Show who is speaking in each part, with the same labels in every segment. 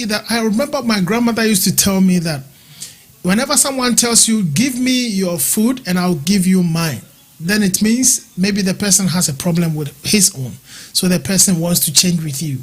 Speaker 1: That I remember my grandmother used to tell me that whenever someone tells you, give me your food and I'll give you mine, then it means maybe the person has a problem with his own. So the person wants to change with you.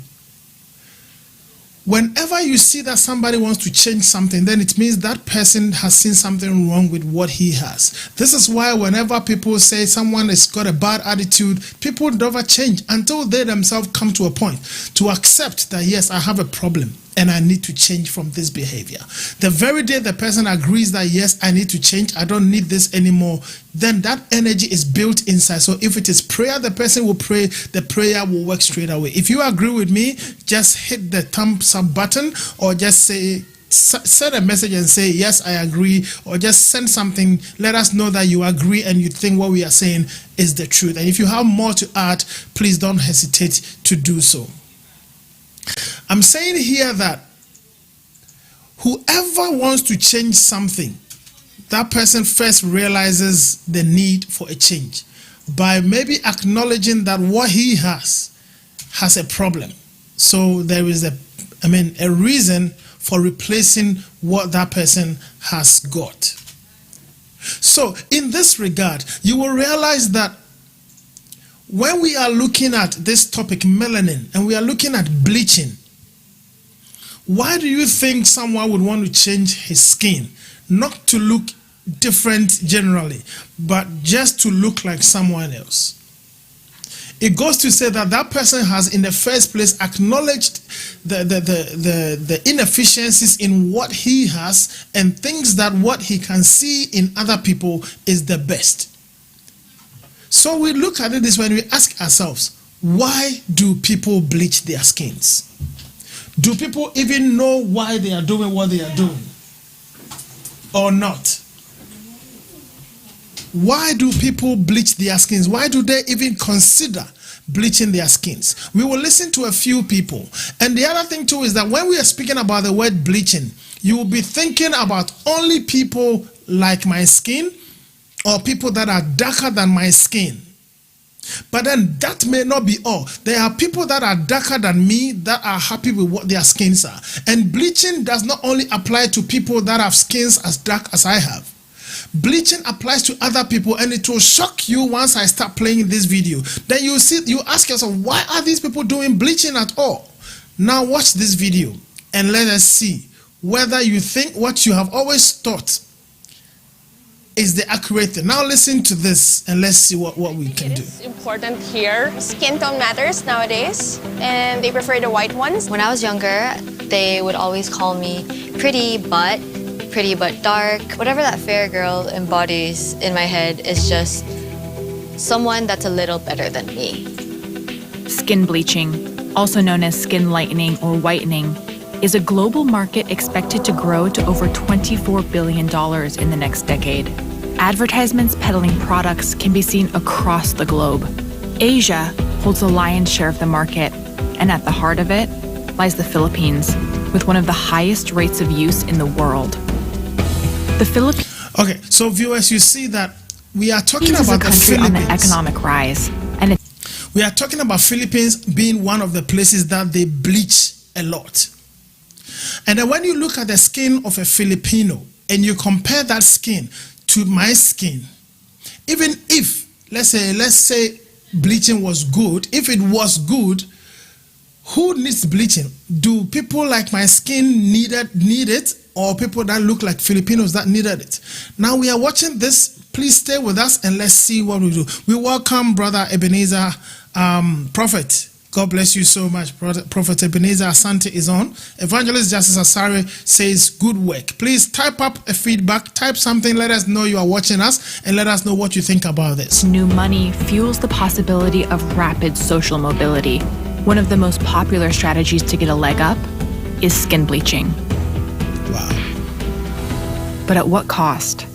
Speaker 1: Whenever you see that somebody wants to change something, then it means that person has seen something wrong with what he has. This is why whenever people say someone has got a bad attitude, people never change until they themselves come to a point to accept that, yes, I have a problem and I need to change from this behavior. The very day the person agrees that, yes, I need to change, I don't need this anymore, then that energy is built inside. So if it is prayer, the person will pray, the prayer will work straight away. If you agree with me, just hit the thumbs up button, or just send a message and say, yes, I agree, or just send something. Let us know that you agree and you think what we are saying is the truth. And if you have more to add, please don't hesitate to do so. I'm saying here that whoever wants to change something, that person first realizes the need for a change by maybe acknowledging that what he has a problem. So there is a reason for replacing what that person has got. So in this regard, you will realize that when we are looking at this topic, melanin, and we are looking at bleaching, why do you think someone would want to change his skin? Not to look different generally, but just to look like someone else. It goes to say that that person has in the first place acknowledged the inefficiencies in what he has and thinks that what he can see in other people is the best. So we look at it this way and we ask ourselves, why do people bleach their skins? Do people even know why they are doing what they are doing or not? Why do people bleach their skins? Why do they even consider bleaching their skins? We will listen to a few people. And the other thing too is that when we are speaking about the word bleaching, you will be thinking about only people like my skin or people that are darker than my skin. But then that may not be all. There are people that are darker than me that are happy with what their skins are. And bleaching does not only apply to people that have skins as dark as I have. Bleaching applies to other people, and it will shock you once I start playing this video. Then you ask yourself, why are these people doing bleaching at all? Now watch this video and let us see whether you think what you have always thought is the accurate thing. Now listen to this and let's see what we can do.
Speaker 2: It's important here. Skin tone matters nowadays, and they prefer the white ones.
Speaker 3: When I was younger, they would always call me pretty but dark. Whatever that fair girl embodies in my head is just someone that's a little better than me.
Speaker 4: Skin bleaching, also known as skin lightening or whitening, is a global market expected to grow to over $24 billion in the next decade. Advertisements peddling products can be seen across the globe. Asia holds the lion's share of the market, and at the heart of it lies the Philippines, with one of the highest rates of use in the world. The Philippines.
Speaker 1: Okay, so viewers, you see that we are talking about
Speaker 4: is a country
Speaker 1: the
Speaker 4: on the
Speaker 1: Philippines.
Speaker 4: economic rise, and
Speaker 1: We are talking about Philippines being one of the places that they bleach a lot. And then when you look at the skin of a Filipino and you compare that skin to my skin, even if let's say bleaching was good, if it was good, who needs bleaching? Do people like my skin need it, or people that look like Filipinos that needed it? Now we are watching this. Please stay with us and let's see what we do. We welcome Brother Ebenezer, Prophet. God bless you so much. Prophet Ebenezer Asante is on. Evangelist Justice Asare says, good work. Please type up a feedback, type something, let us know you are watching us, and let us know what you think about this.
Speaker 4: new money fuels the possibility of rapid social mobility. One of the most popular strategies to get a leg up is skin bleaching.
Speaker 1: Wow.
Speaker 4: But at what cost?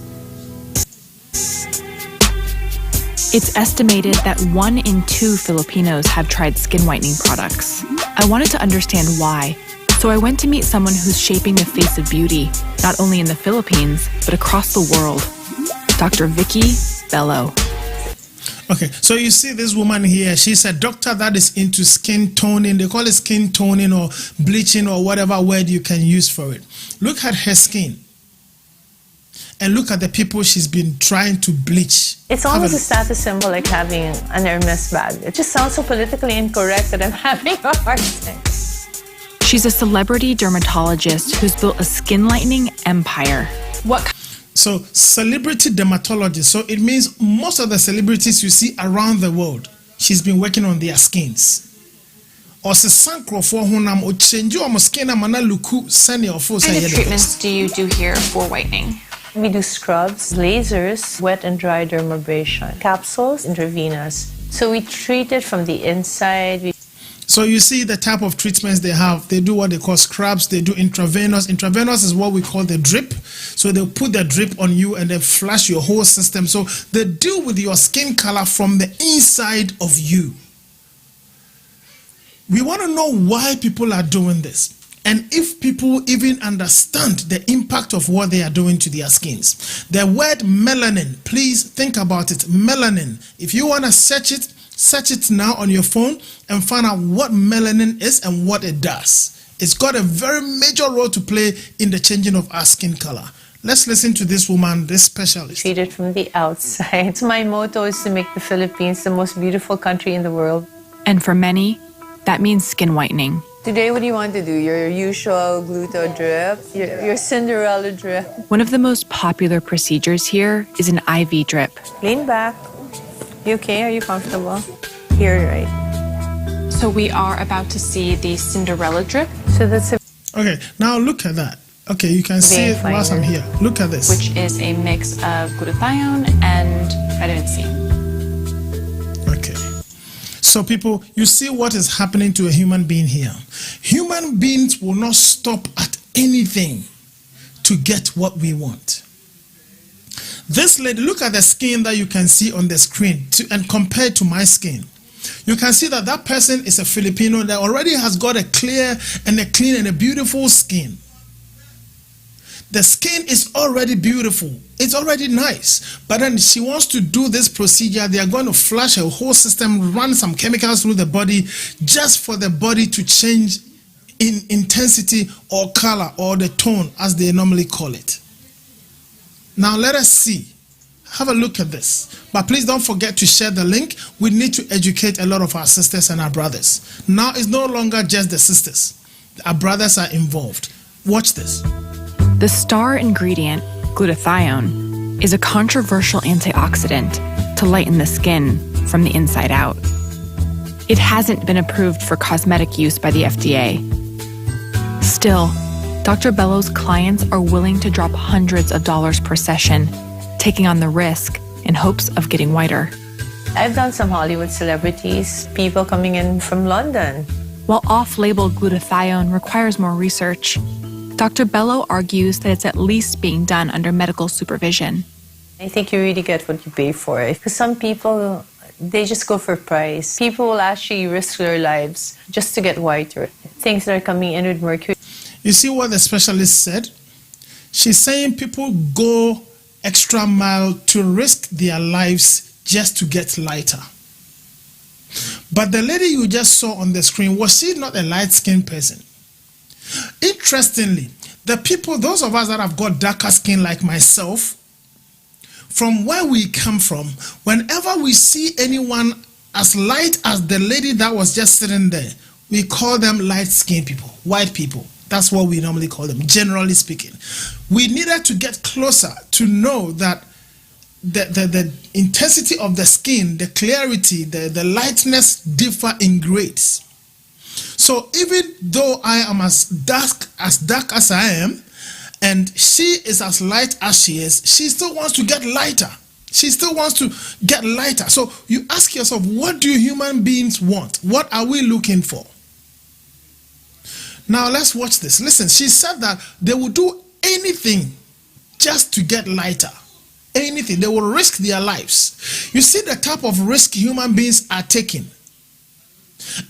Speaker 4: It's estimated that 1 in 2 Filipinos have tried skin whitening products. I wanted to understand why, so I went to meet someone who's shaping the face of beauty, not only in the Philippines, but across the world. Dr. Vicky Bello.
Speaker 1: Okay, so you see this woman here, she's a doctor that is into skin toning. They call it skin toning or bleaching or whatever word you can use for it. Look at her skin. And look at the people she's been trying to bleach.
Speaker 5: It's almost a status symbol like having an Hermes bag. It just sounds so politically incorrect that I'm having a hard time.
Speaker 4: She's a celebrity dermatologist who's built a skin lightening empire.
Speaker 1: So celebrity dermatologist, so it means most of the celebrities you see around the world, she's been working on their skins. Or se sankro for honam o change o skin amana luku sani or for
Speaker 6: What kind of treatments do you do here for whitening?
Speaker 5: We do scrubs, lasers, wet and dry dermabrasion, capsules, intravenous. So we treat it from the inside.
Speaker 1: So you see the type of treatments they have. They do what they call scrubs. They do intravenous. Intravenous is what we call the drip. So they'll put the drip on you and then flush your whole system. So they deal with your skin color from the inside of you. We want to know why people are doing this. And if people even understand the impact of what they are doing to their skins. The word melanin, please think about it. Melanin. If you want to search it now on your phone and find out what melanin is and what it does. It's got a very major role to play in the changing of our skin color. Let's listen to this woman, this specialist.
Speaker 5: Treat it from the outside. My motto is to make the Philippines the most beautiful country in the world.
Speaker 4: And for many, that means skin whitening.
Speaker 5: Today, what do you want to do? Your usual gluto drip? Your Cinderella drip?
Speaker 4: One of the most popular procedures here is an IV drip.
Speaker 5: Lean back. You okay? Are you comfortable? Here, right?
Speaker 6: So we are about to see the Cinderella drip,
Speaker 5: So that's a
Speaker 1: Okay, now look at that. Okay, you can see it whilst I'm here. Look at this.
Speaker 6: which is a mix of glutathione and vitamin C.
Speaker 1: Okay. So people, you see what is happening to a human being here. Human beings will not stop at anything to get what we want. This lady, look at the skin that you can see on the screen and compared to my skin. You can see that that person is a Filipino that already has got a clear and a clean and a beautiful skin. The skin is already beautiful. It's already nice. But then she wants to do this procedure. They are going to flush her whole system, run some chemicals through the body just for the body to change in intensity or color or the tone as they normally call it. Now let us see. Have a look at this. But please don't forget to share the link. We need to educate a lot of our sisters and our brothers. Now it's no longer just the sisters. Our brothers are involved. Watch this.
Speaker 4: The star ingredient, glutathione, is a controversial antioxidant to lighten the skin from the inside out. It hasn't been approved for cosmetic use by the FDA. Still, Dr. Bello's clients are willing to drop hundreds of dollars per session, taking on the risk in hopes of getting whiter.
Speaker 5: I've done some Hollywood celebrities, people coming in from London.
Speaker 4: While off-label glutathione requires more research, Dr. Bello argues that it's at least being done under medical supervision.
Speaker 5: I think you really get what you pay for. Because some people, they just go for price. People will actually risk their lives just to get whiter. Things that are coming in with mercury.
Speaker 1: You see what the specialist said? She's saying people go extra mile to risk their lives just to get lighter. But the lady you just saw on the screen, was she not a light-skinned person? Interestingly, the people, those of us that have got darker skin like myself, from where we come from, whenever we see anyone as light as the lady that was just sitting there, we call them light-skinned people, white people. That's what we normally call them, generally speaking. We needed to get closer to know that the intensity of the skin, the clarity, the lightness differ in grades. So even though I am as dark as I am, and she is as light as she is, she still wants to get lighter. She still wants to get lighter. So you ask yourself, what do human beings want? What are we looking for? Now let's watch this. Listen, she said that they will do anything just to get lighter. Anything. They will risk their lives. You see the type of risk human beings are taking.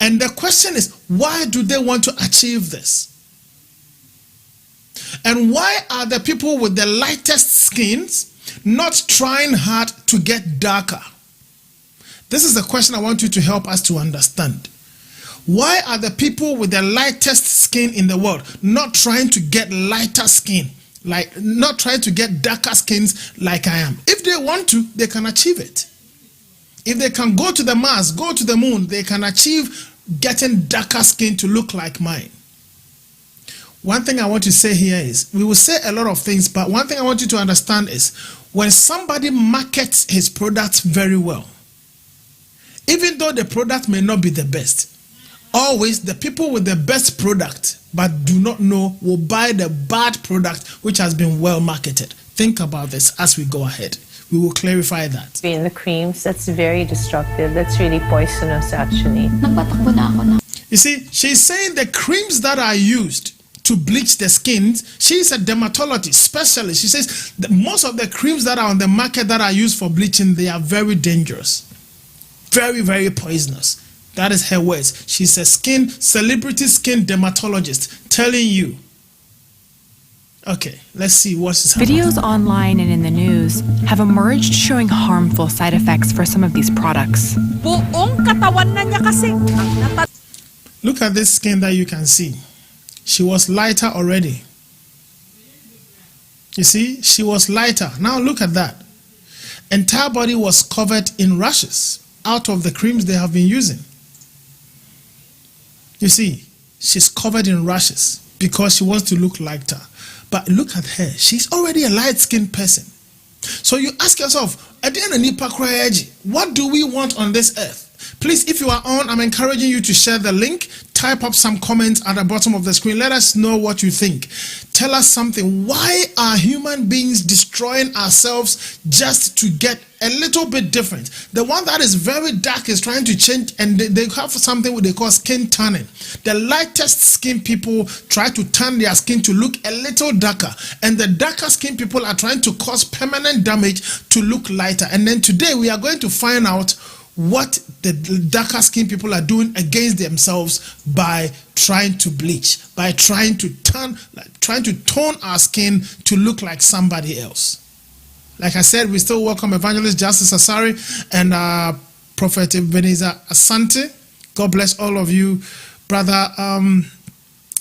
Speaker 1: And the question is, why do they want to achieve this? And why are the people with the lightest skins not trying hard to get darker? This is the question I want you to help us to understand. Why are the people with the lightest skin in the world not trying to get lighter skin, like not trying to get darker skins like I am? If they want to, they can achieve it. If they can go to the Mars, go to the moon, they can achieve getting darker skin to look like mine. One thing I want to say here is, we will say a lot of things, but one thing I want you to understand is, when somebody markets his products very well, even though the product may not be the best, always the people with the best product but do not know will buy the bad product which has been well marketed. Think about this as we go ahead. We will clarify that.
Speaker 5: In the creams, that's very destructive. That's really poisonous, actually.
Speaker 1: You see, she's saying the creams that are used to bleach the skin, she's a dermatologist specialist. She says that most of the creams that are on the market that are used for bleaching, they are very dangerous. Very, very poisonous. That is her words. She's a celebrity skin dermatologist telling you. Okay, let's see what's happening.
Speaker 4: Videos online and in the news have emerged showing harmful side effects for some of these products.
Speaker 1: Look at this skin that you can see. She was lighter already. You see, she was lighter. Now look at that. Entire body was covered in rashes out of the creams they have been using. You see, she's covered in rashes because she wants to look lighter. But look at her. She's already a light-skinned person. So you ask yourself, what do we want on this earth? Please, if you are on, I'm encouraging you to share the link. Type up some comments at the bottom of the screen. Let us know what you think. Tell us something. Why are human beings destroying ourselves just to get a little bit different? The one that is very dark is trying to change, and they have something they call skin tanning. The lightest skin people try to tan their skin to look a little darker, and the darker skin people are trying to cause permanent damage to look lighter. And then today we are going to find out what the darker skin people are doing against themselves by trying to bleach, by trying to tone our skin to look like somebody else. Like I said, we still welcome Evangelist Justice Asari and Prophet Ebenezer Asante. God bless all of you. Brother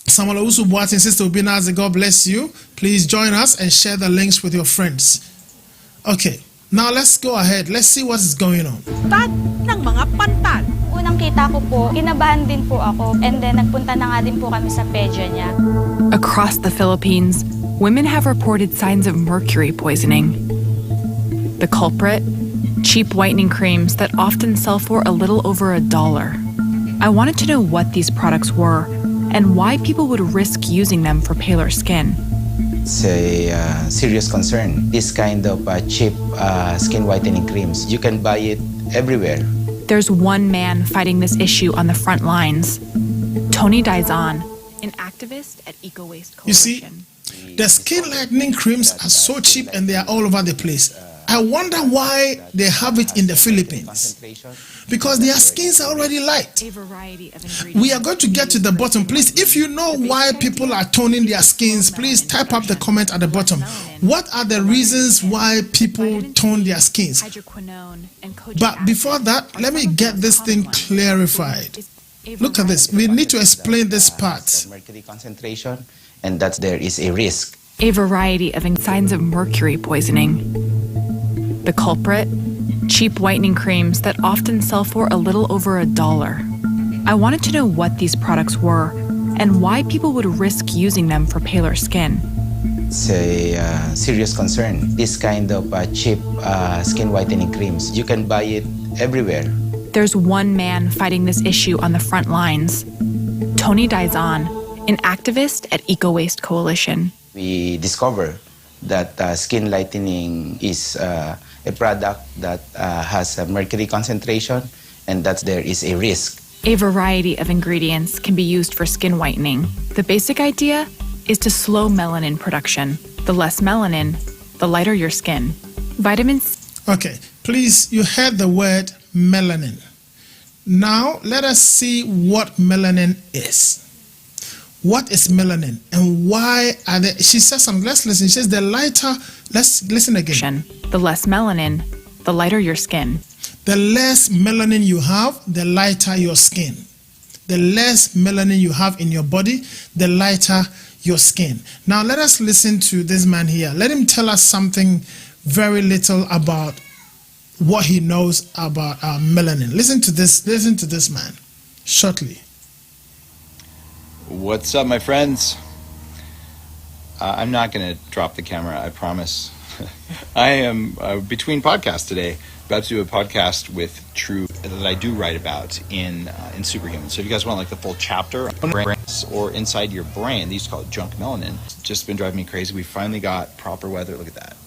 Speaker 1: Samuel Owusu Boateng, Sister Obinaze, God bless you. Please join us and share the links with your friends. Okay. Now let's go ahead. Let's see what is going on.
Speaker 7: Ng mga pantal. Unang kita ko po, kinabahan din po ako, and then nagpunta na nga din po kami sa pedya niya.
Speaker 4: Across the Philippines, women have reported signs of mercury poisoning. The culprit? Cheap whitening creams that often sell for a little over $1. I wanted to know what these products were and why people would risk using them for paler skin.
Speaker 8: It's a serious concern. This kind of cheap skin whitening creams, you can buy it everywhere.
Speaker 4: There's one man fighting this issue on the front lines. Tony Dizon, an activist at Eco Waste Coalition.
Speaker 1: You see, the skin lightening creams are so cheap and they are all over the place. I wonder why they have it in the Philippines. Because their skins are already light. We are going to get to the bottom. Please, if you know why people are toning their skins, please type up the comment at the bottom. What are the reasons why people tone their skins? But before that, let me get this thing clarified. Look at this. We need to explain this part.
Speaker 8: Mercury concentration, and that there is a risk.
Speaker 4: A variety of signs of mercury poisoning. The culprit? Cheap whitening creams that often sell for a little over $1. I wanted to know what these products were and why people would risk using them for paler skin.
Speaker 8: It's a serious concern. This kind of cheap skin whitening creams, you can buy it everywhere.
Speaker 4: There's one man fighting this issue on the front lines. Tony Dizon, an activist at Eco Waste Coalition.
Speaker 8: We discovered that skin lightening is a product that has a mercury concentration, and that there is a risk.
Speaker 4: A variety of ingredients can be used for skin whitening. The basic idea is to slow melanin production. The less melanin, the lighter your skin. Vitamins.
Speaker 1: Okay, please, you heard the word melanin. Now, let us see what melanin is. What is melanin and why are they? She says something. Let's listen. She says the lighter. Let's listen again.
Speaker 4: The less melanin, the lighter your skin.
Speaker 1: The less melanin you have, the lighter your skin. The less melanin you have in your body, the lighter your skin. Now let us listen to this man here. Let him tell us something very little about what he knows about melanin. Listen to this man shortly.
Speaker 9: What's up, my friends? I'm not going to drop the camera, I promise. I am between podcasts today, about to do a podcast with True that I do write about in Superhuman. So if you guys want like the full chapter or inside your brain, they used to call it junk melanin. It's just been driving me crazy. We finally got proper weather. Look at that.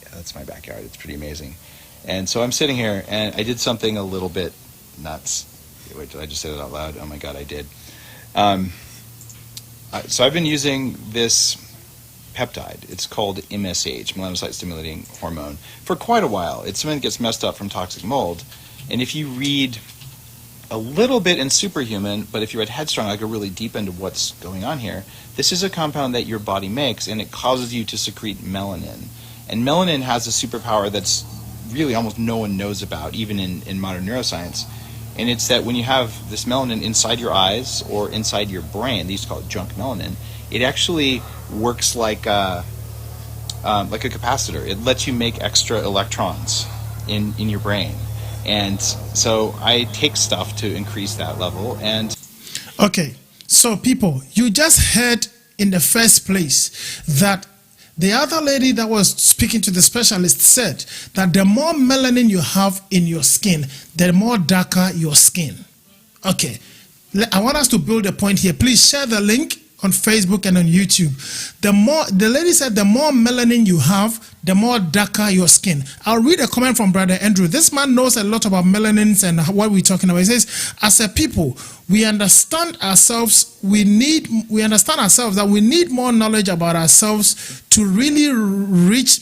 Speaker 9: Yeah, that's my backyard. It's pretty amazing. And so I'm sitting here and I did something a little bit nuts. Wait, did I just say that out loud? Oh my God, I did. So I've been using this peptide. It's called MSH, melanocyte stimulating hormone, for quite a while. It's something that gets messed up from toxic mold. And if you read a little bit in Superhuman, but if you read Headstrong, I go really deep into what's going on here. This is a compound that your body makes, and it causes you to secrete melanin. And melanin has a superpower that's really almost no one knows about, even in modern neuroscience. And it's that when you have this melanin inside your eyes or inside your brain, they used to call it junk melanin, it actually works like a capacitor. It lets you make extra electrons in your brain. And so I take stuff to increase that level. And
Speaker 1: okay, so people, you just heard in the first place that the other lady that was speaking to the specialist said that the more melanin you have in your skin, the more darker your skin. Okay, I want us to build a point here. Please share the link on Facebook and on YouTube. The lady said the more melanin you have, the more darker your skin. I'll read a comment from Brother Andrew. This man knows a lot about melanins and what we're talking about. He says, as a people, we understand ourselves that we need more knowledge about ourselves to really reach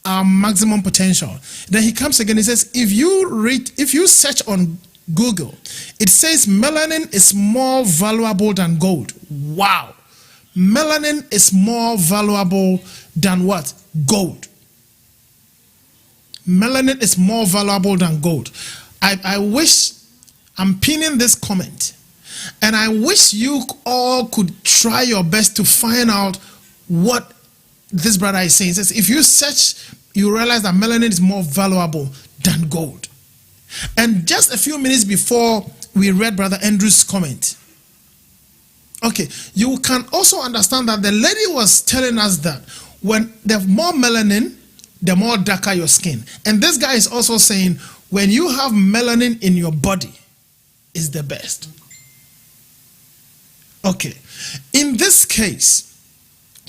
Speaker 1: our maximum potential. Then he comes again, he says, if you search on Google, it says melanin is more valuable than gold. Wow. Melanin is more valuable than what? Gold. Melanin is more valuable than gold. I wish, I'm pinning this comment, and I wish you all could try your best to find out what this brother is saying. He says, if you search, you realize that melanin is more valuable than gold. And just a few minutes before we read Brother Andrew's comment, okay, you can also understand that the lady was telling us that when the more melanin, the more darker your skin. And this guy is also saying when you have melanin in your body, is the best. Okay, in this case,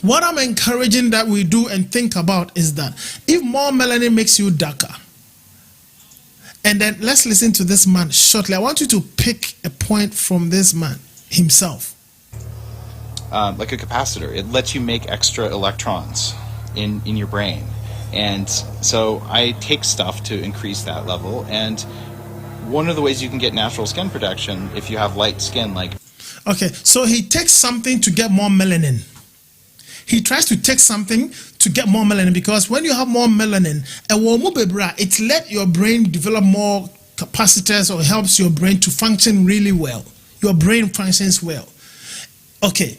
Speaker 1: what I'm encouraging that we do and think about is that if more melanin makes you darker, and then let's listen to this man shortly. I want you to pick a point from this man himself.
Speaker 9: Like a capacitor, it lets you make extra electrons in your brain. And so I take stuff to increase that level. And one of the ways you can get natural skin protection if you have light skin, like...
Speaker 1: Okay, so he takes something to get more melanin. He tries to take something to get more melanin because when you have more melanin, it lets your brain develop more capacitors or helps your brain to function really well. Your brain functions well. Okay,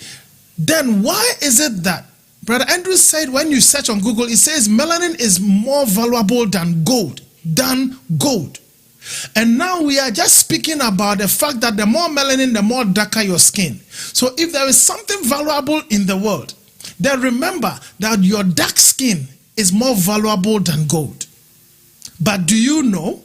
Speaker 1: then why is it that Brother Andrew said when you search on Google, it says melanin is more valuable than gold, And now we are just speaking about the fact that the more melanin, the more darker your skin. So if there is something valuable in the world, then remember that your dark skin is more valuable than gold. But do you know?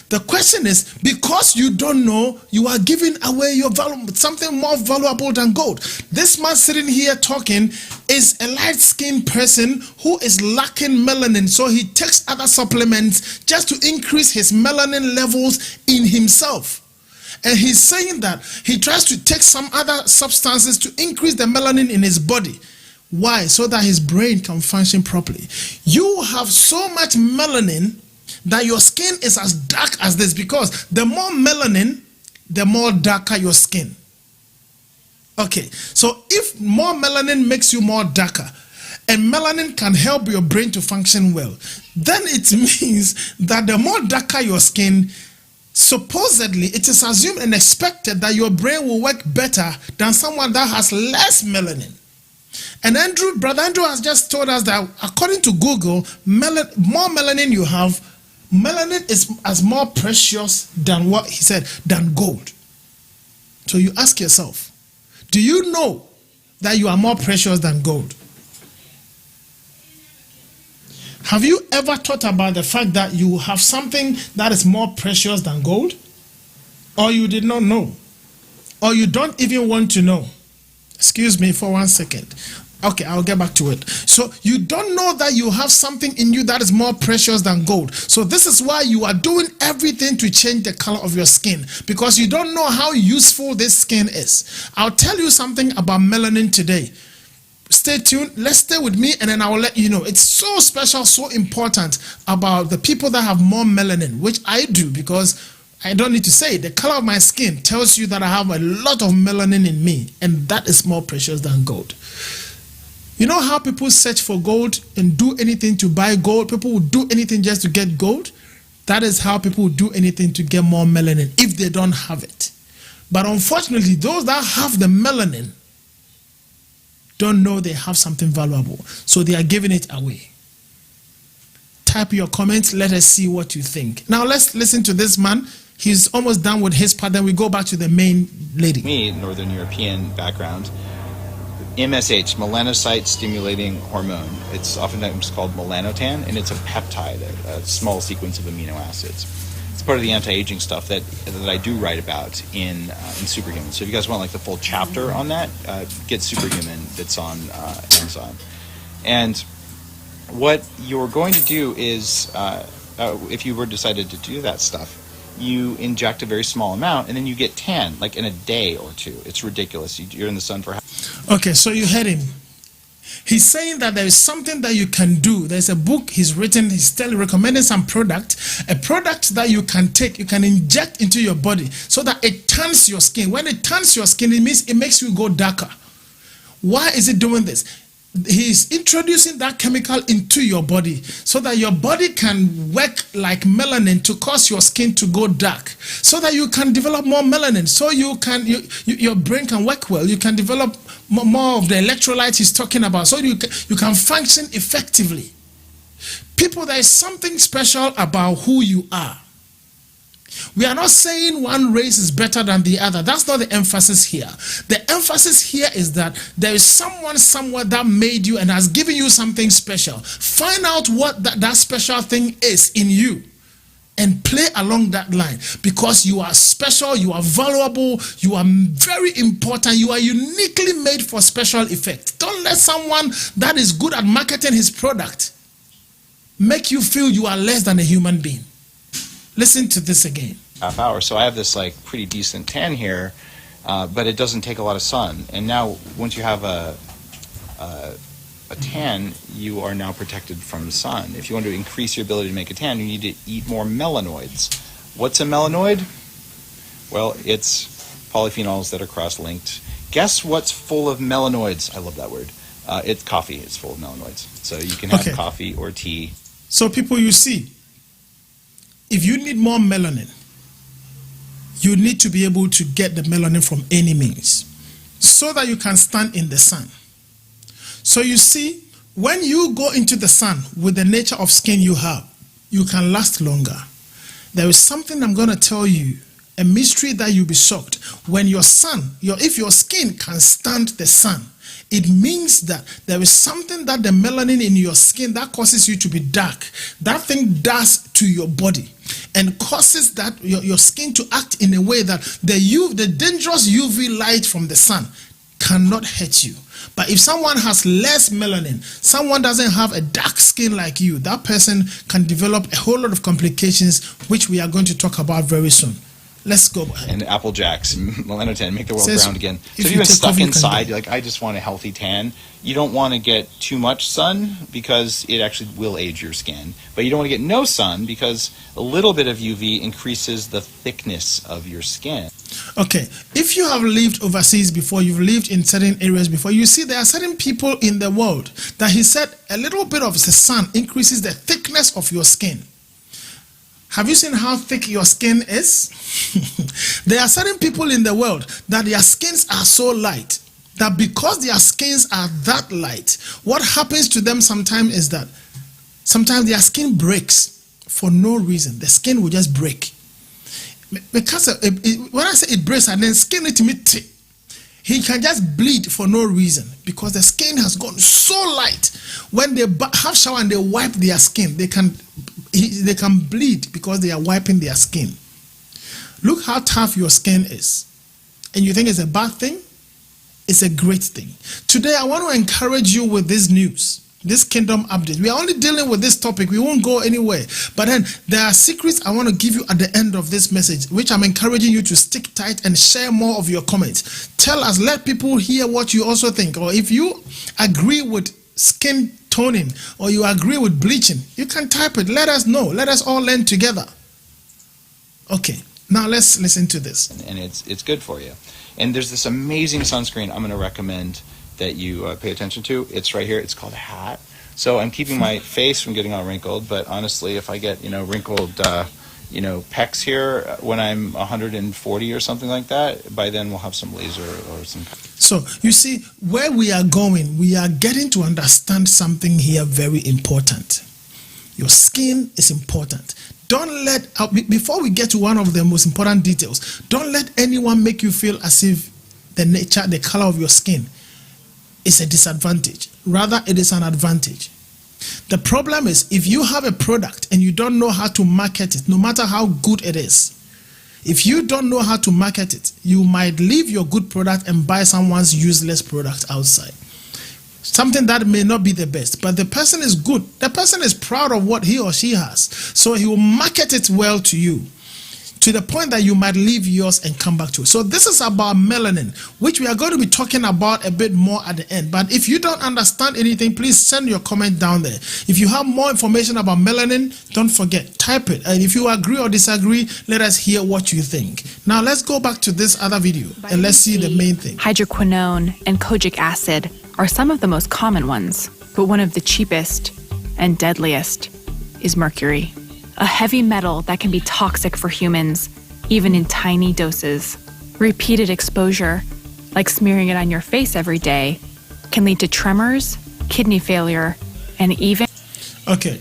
Speaker 1: The question is, because you don't know, you are giving away your something more valuable than gold. This man sitting here talking is a light-skinned person who is lacking melanin, so he takes other supplements just to increase his melanin levels in himself. And he's saying that he tries to take some other substances to increase the melanin in his body. Why? So that his brain can function properly. You have so much melanin that your skin is as dark as this, because the more melanin, the more darker your skin. Okay, so if more melanin makes you more darker, and melanin can help your brain to function well, then it means that the more darker your skin, supposedly it is assumed and expected that your brain will work better than someone that has less melanin. And Brother Andrew has just told us that according to Google, more melanin you have, melanin is as more precious than what he said, than gold. So you ask yourself, do you know that you are more precious than gold? Have you ever thought about the fact that you have something that is more precious than gold? Or you did not know? Or you don't even want to know? Excuse me for 1 second. Okay, I'll get back to it. So you don't know that you have something in you that is more precious than gold. So this is why you are doing everything to change the color of your skin, because you don't know how useful this skin is. I'll tell you something about melanin today. Stay tuned. Let's stay with me, and then I will let you know. It's so special, so important about the people that have more melanin, which I do, because I don't need to say it. The color of my skin tells you that I have a lot of melanin in me, and that is more precious than gold. You know how people search for gold and do anything to buy gold? People will do anything just to get gold. That is how people will do anything to get more melanin if they don't have it. But unfortunately, those that have the melanin don't know they have something valuable, so they are giving it away. Type your comments. Let us see what you think. Now let's listen to this man. He's almost done with his part. Then we go back to the main lady.
Speaker 9: Me, Northern European background. MSH, melanocyte stimulating hormone. It's oftentimes called melanotan, and it's a peptide, a small sequence of amino acids. It's part of the anti-aging stuff that I do write about in Superhuman. So if you guys want like the full chapter on that, get Superhuman. It's on Amazon. And what you're going to do is, if you were decided to do that stuff, you inject a very small amount, and then you get tan, like in a day or two. It's ridiculous. You're in the sun for...
Speaker 1: Okay, so you heard him. He's saying that there is something that you can do. There's a book he's written. He's recommending some product, a product that you can take, you can inject into your body so that it tans your skin. When it tans your skin, it means it makes you go darker. Why is it doing this? He's introducing that chemical into your body so that your body can work like melanin to cause your skin to go dark, so that you can develop more melanin, so your brain can work well. You can develop more of the electrolytes he's talking about, so you can function effectively. People, there is something special about who you are. We are not saying one race is better than the other. That's not the emphasis here. The emphasis here is that there is someone somewhere that made you and has given you something special. Find out what that special thing is in you and play along that line, because you are special, you are valuable, you are very important, you are uniquely made for special effect. Don't let someone that is good at marketing his product make you feel you are less than a human being. Listen to this again.
Speaker 9: Half hour. So I have this like pretty decent tan here, but it doesn't take a lot of sun. And now once you have a tan, you are now protected from the sun. If you want to increase your ability to make a tan, you need to eat more melanoids. What's a melanoid? Well, it's polyphenols that are cross-linked. Guess what's full of melanoids? I love that word. It's coffee. It's full of melanoids. So you can have coffee or tea.
Speaker 1: So people, you see, if you need more melanin, you need to be able to get the melanin from any means so that you can stand in the sun. So you see, when you go into the sun with the nature of skin you have, you can last longer. There is something I'm going to tell you, a mystery that you'll be shocked. When your if your skin can stand the sun, it means that there is something that the melanin in your skin that causes you to be dark. That thing does to your body and causes that your skin to act in a way that the dangerous UV light from the sun cannot hurt you. But if someone has less melanin, someone doesn't have a dark skin like you, that person can develop a whole lot of complications, which we are going to talk about very soon. Let's go ahead.
Speaker 9: And Apple Jacks, Melanin, make the world
Speaker 1: Says
Speaker 9: brown again.
Speaker 1: if
Speaker 9: So if
Speaker 1: you
Speaker 9: you've been
Speaker 1: take
Speaker 9: stuck
Speaker 1: coffee, you can
Speaker 9: inside,
Speaker 1: die.
Speaker 9: you're like, I just want a healthy tan. You don't want to get too much sun because it actually will age your skin. But you don't want to get no sun because a little bit of UV increases the thickness of your skin.
Speaker 1: Okay, if you have lived overseas before, you've lived in certain areas before, you see there are certain people in the world that he said a little bit of the sun increases the thickness of your skin. Have you seen how thick your skin is? There are certain people in the world that their skins are so light that because their skins are that light, what happens to them sometimes is that sometimes their skin breaks for no reason. The skin will just break. Because when I say it breaks and then skin it meet, he can just bleed for no reason because the skin has gone so light. When they have shower and they wipe their skin, they can bleed because they are wiping their skin. Look how tough your skin is. And you think it's a bad thing? It's a great thing. Today I want to encourage you with this news, this kingdom update. We are only dealing with this topic. We won't go anywhere. But then there are secrets I want to give you at the end of this message, which I'm encouraging you to stick tight and share more of your comments. Tell us, let people hear what you also think. Or if you agree with skin toning or you agree with bleaching, you can type it. Let us know. Let us all learn together. Okay, now let's listen to this.
Speaker 9: And it's good for you. And there's this amazing sunscreen I'm going to recommend that you pay attention to. It's right here. It's called a hat. So I'm keeping my face from getting all wrinkled, but honestly, if I get, wrinkled, pecs here when I'm 140 or something like that, by then we'll have some laser or some.
Speaker 1: So you see, where we are going, we are getting to understand something here very important. Your skin is important. Don't let, before we get to one of the most important details, don't let anyone make you feel as if the color of your skin is a disadvantage. Rather, it is an advantage. The problem is, if you have a product and you don't know how to market it, no matter how good it is, if you don't know how to market it, you might leave your good product and buy someone's useless product outside. Something that may not be the best, but the person is good. The person is proud of what he or she has. So he will market it well to you, to the point that you might leave yours and come back to it. So this is about melanin, which we are going to be talking about a bit more at the end. But if you don't understand anything, please send your comment down there. If you have more information about melanin, don't forget, type it. And if you agree or disagree, let us hear what you think. Now let's go back to this other video and let's see the main thing.
Speaker 4: Hydroquinone and kojic acid are some of the most common ones, but one of the cheapest and deadliest is mercury, a heavy metal that can be toxic for humans, even in tiny doses. Repeated exposure, like smearing it on your face every day, can lead to tremors, kidney failure, and even...
Speaker 1: Okay,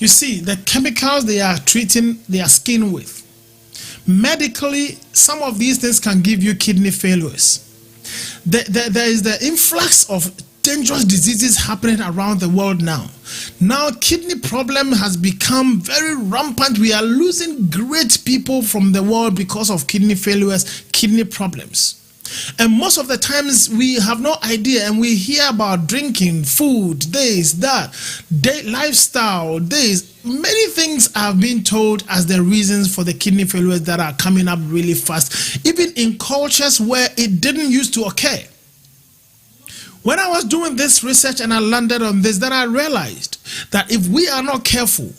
Speaker 1: you see, the chemicals they are treating their skin with, medically, some of these things can give you kidney failures. There is the influx of dangerous diseases happening around the world now. Now, kidney problem has become very rampant. We are losing great people from the world because of kidney failures, kidney problems. And most of the times we have no idea, and we hear about drinking, food, this, that, lifestyle, this. Many things have been told as the reasons for the kidney failures that are coming up really fast, even in cultures where it didn't used to occur. When I was doing this research and I landed on this, then I realized that if we are not careful,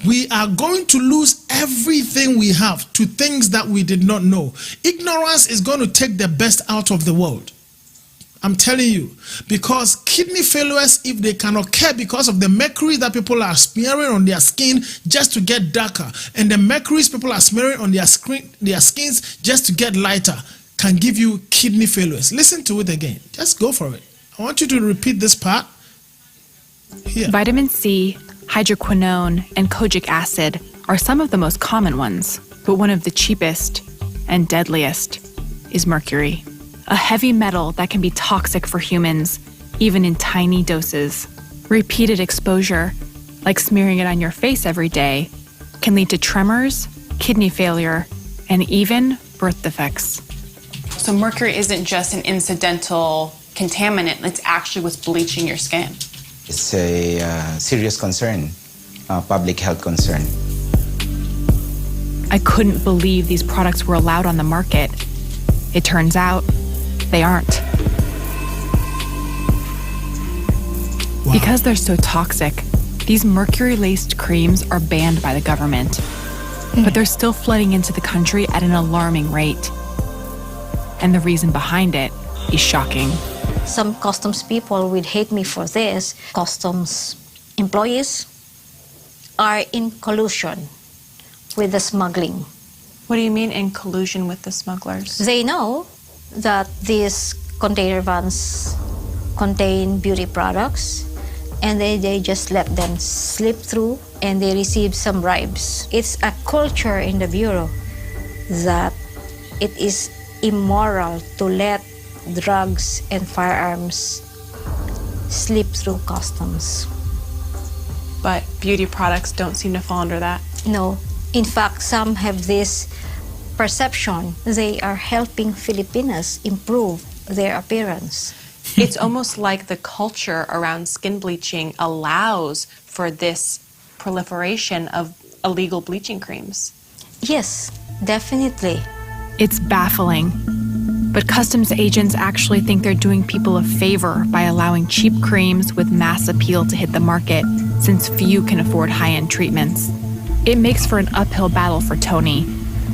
Speaker 1: we are going to lose everything we have to things that we did not know. Ignorance is going to take the best out of the world. I'm telling you, because kidney failures, if they can occur because of the mercury that people are smearing on their skin just to get darker, and the mercuries people are smearing on their skins just to get lighter, can give you kidney failures. Listen to it again. Just go for it. I want you to repeat this part. Here.
Speaker 4: Vitamin C, hydroquinone, and kojic acid are some of the most common ones, but one of the cheapest and deadliest is mercury, a heavy metal that can be toxic for humans, even in tiny doses. Repeated exposure, like smearing it on your face every day, can lead to tremors, kidney failure, and even birth defects.
Speaker 6: So mercury isn't just an incidental contaminant, it's actually what's bleaching your skin.
Speaker 8: It's a serious concern, public health concern.
Speaker 4: I couldn't believe these products were allowed on the market. It turns out they aren't.
Speaker 1: Wow.
Speaker 4: Because they're so toxic, these mercury-laced creams are banned by the government. But they're still flooding into the country at an alarming rate. And the reason behind it is shocking.
Speaker 10: Some customs people would hate me for this. Customs employees are in collusion with the smuggling.
Speaker 6: What do you mean in collusion with the smugglers?
Speaker 10: They know that these container vans contain beauty products, and they just let them slip through, and they receive some bribes. It's a culture in the Bureau that it is immoral to let drugs and firearms slip through customs.
Speaker 6: But beauty products don't seem to fall under that.
Speaker 10: No. In fact, some have this perception they are helping Filipinas improve their appearance.
Speaker 6: It's almost like the culture around skin bleaching allows for this proliferation of illegal bleaching creams.
Speaker 10: Yes, definitely.
Speaker 4: It's baffling. But customs agents actually think they're doing people a favor by allowing cheap creams with mass appeal to hit the market, since few can afford high-end treatments. It makes for an uphill battle for Tony,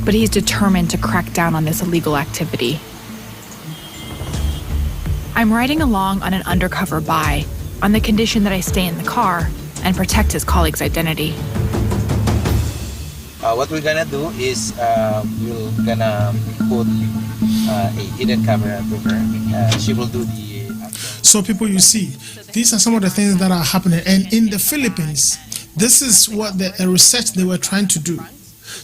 Speaker 4: but he's determined to crack down on this illegal activity. I'm riding along on an undercover buy, on the condition that I stay in the car and protect his colleague's identity.
Speaker 8: What we're gonna do is we're gonna put a hidden camera to her. She will do the
Speaker 1: So people, you see, these are some of the things that are happening. And in the Philippines, this is what the research they were trying to do,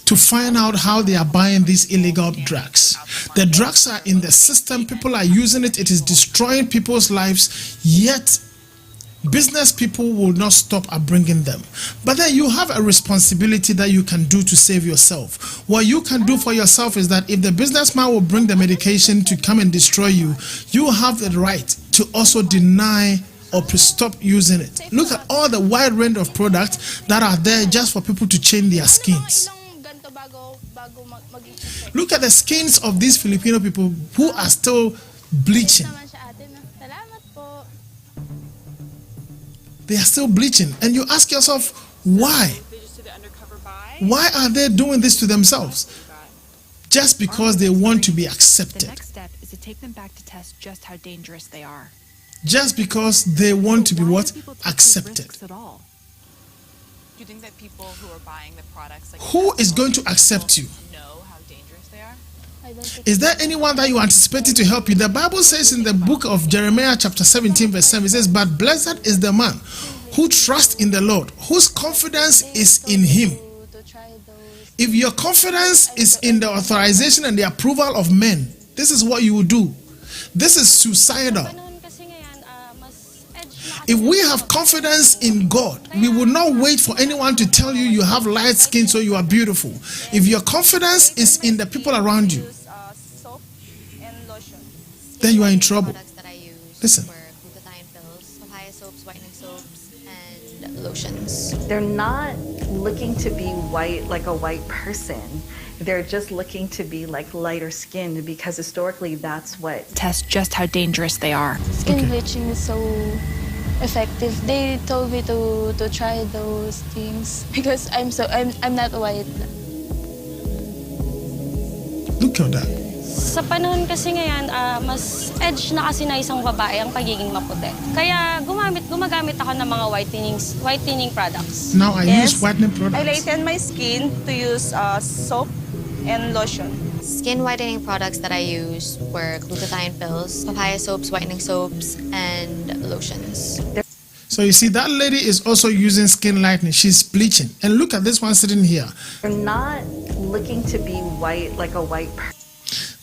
Speaker 1: to find out how they are buying these illegal drugs. The drugs are in the system, people are using it, it is destroying people's lives, yet business people will not stop at bringing them. But then you have a responsibility that you can do to save yourself. What you can do for yourself is that if the businessman will bring the medication to come and destroy you, you have the right to also deny or stop using it. Look at all the wide range of products that are there just for people to change their skins. Look at the skins of these Filipino people who are still bleaching. They are still bleaching. And you ask yourself, why? Why are they doing this to themselves? Just because they want to be accepted.
Speaker 4: The next step is to take them back to test just how dangerous they are.
Speaker 1: Just because they want to be what? Accepted.
Speaker 6: Do you think that people who are buying the products,
Speaker 1: Who is going to accept you?
Speaker 6: know how dangerous they are?
Speaker 1: Is there anyone that you anticipated to help you? The Bible says in the book of Jeremiah chapter 17 verse 7, it says, but blessed is the man who trusts in the Lord, whose confidence is in him. If your confidence is in the authorization and the approval of men, this is what you will do. This is suicidal. If we have confidence in God, we will not wait for anyone to tell you you have light skin so you are beautiful. If your confidence is in the people around you, then you are in trouble. Listen.
Speaker 3: Papaya soaps, whitening soaps, and lotions.
Speaker 11: They're not looking to be white like a white person. They're just looking to be like lighter skinned because historically that's what.
Speaker 4: Test just how dangerous they are.
Speaker 2: Skin bleaching is so effective. They told me to try those things because I'm not white.
Speaker 1: Look at that.
Speaker 7: Sa panahon kasi ngayon, mas edge na kasi na isang babae ang pagiging maputi. Kaya gumagamit ako ng mga whitening products.
Speaker 1: Now I use whitening products.
Speaker 12: I lighten my skin to use soap and lotion.
Speaker 3: Skin whitening products that I use were glutathione pills, papaya soaps, whitening soaps, and lotions.
Speaker 1: So you see, that lady is also using skin lightening. She's bleaching. And look at this one sitting here.
Speaker 11: They're not looking to be white like a white person.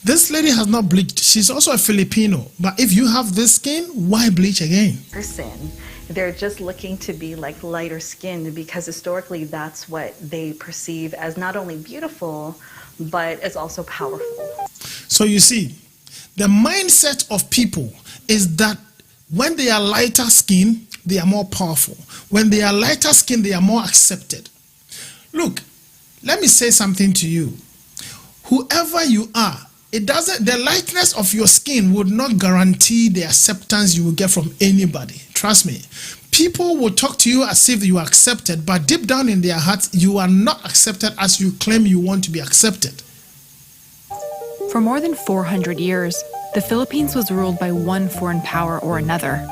Speaker 1: This lady has not bleached. She's also a Filipino. But if you have this skin, why bleach again?
Speaker 11: They're just looking to be like lighter skinned because historically that's what they perceive as not only beautiful, but as also powerful.
Speaker 1: So you see, the mindset of people is that when they are lighter skin, they are more powerful. When they are lighter skin, they are more accepted. Look, Let me say something to you. Whoever you are, the lightness of your skin would not guarantee the acceptance you will get from anybody. Trust me. People will talk to you as if you are accepted, but deep down in their hearts, you are not accepted as you claim you want to be accepted.
Speaker 4: For more than 400 years, the Philippines was ruled by one foreign power or another.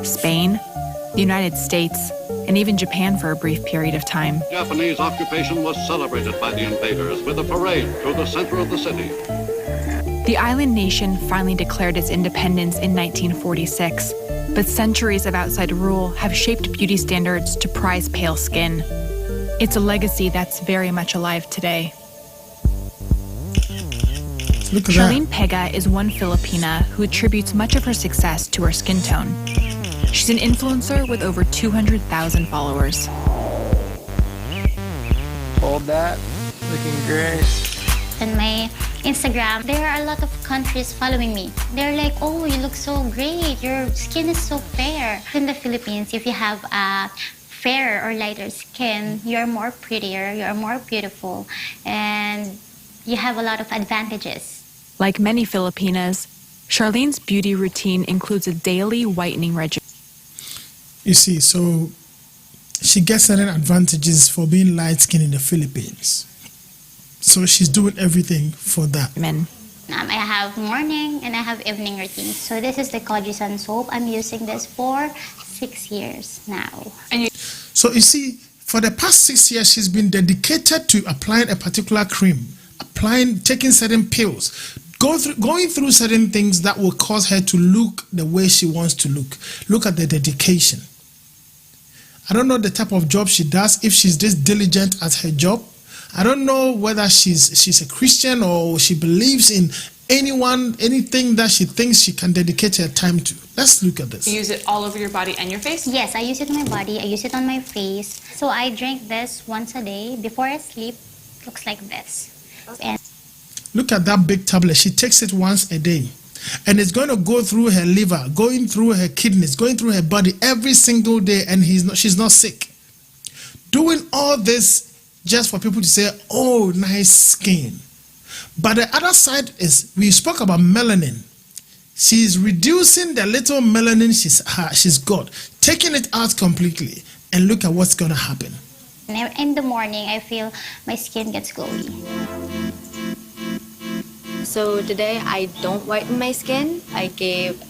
Speaker 4: Spain, the United States, and even Japan for a brief period of time.
Speaker 13: Japanese occupation was celebrated by the invaders with a parade through the center of the city.
Speaker 4: The island nation finally declared its independence in 1946, but centuries of outside rule have shaped beauty standards to prize pale skin. It's a legacy that's very much alive today.
Speaker 1: Look at
Speaker 4: Charlene
Speaker 1: that.
Speaker 4: Pega is one Filipina who attributes much of her success to her skin tone. She's an influencer with over 200,000 followers.
Speaker 14: Hold that. Looking great.
Speaker 15: On my Instagram, there are a lot of countries following me. They're like, oh, you look so great. Your skin is so fair. In the Philippines, if you have a fairer or lighter skin, you're more prettier, you're more beautiful, and you have a lot of advantages.
Speaker 4: Like many Filipinas, Charlene's beauty routine includes a daily whitening regimen.
Speaker 1: You see, so she gets certain advantages for being light-skinned in the Philippines. So she's doing everything for that.
Speaker 15: I have morning and I have evening routine. So this is the Kojisan soap. I'm using this for 6 years now.
Speaker 1: So you see, for the past 6 years, she's been dedicated to applying a particular cream, taking certain pills, going through certain things that will cause her to look the way she wants to look. Look at the dedication. I don't know the type of job she does, if she's this diligent at her job. I don't know whether she's a Christian or she believes in anything that she thinks she can dedicate her time to. Let's look at this.
Speaker 6: You use it all over your body and your face?
Speaker 15: Yes, I use it on my body. I use it on my face. So I drink this once a day. Before I sleep, looks like this. And
Speaker 1: look at that big tablet. She takes it once a day. And it's going to go through her liver, going through her kidneys, going through her body every single day, and she's not sick. Doing all this just for people to say, oh, nice skin. But the other side is, we spoke about melanin. She's reducing the little melanin she's got, taking it out completely, and look at what's going to happen.
Speaker 15: in the morning, I feel my skin gets glowy.
Speaker 3: So today I don't whiten my skin. I gave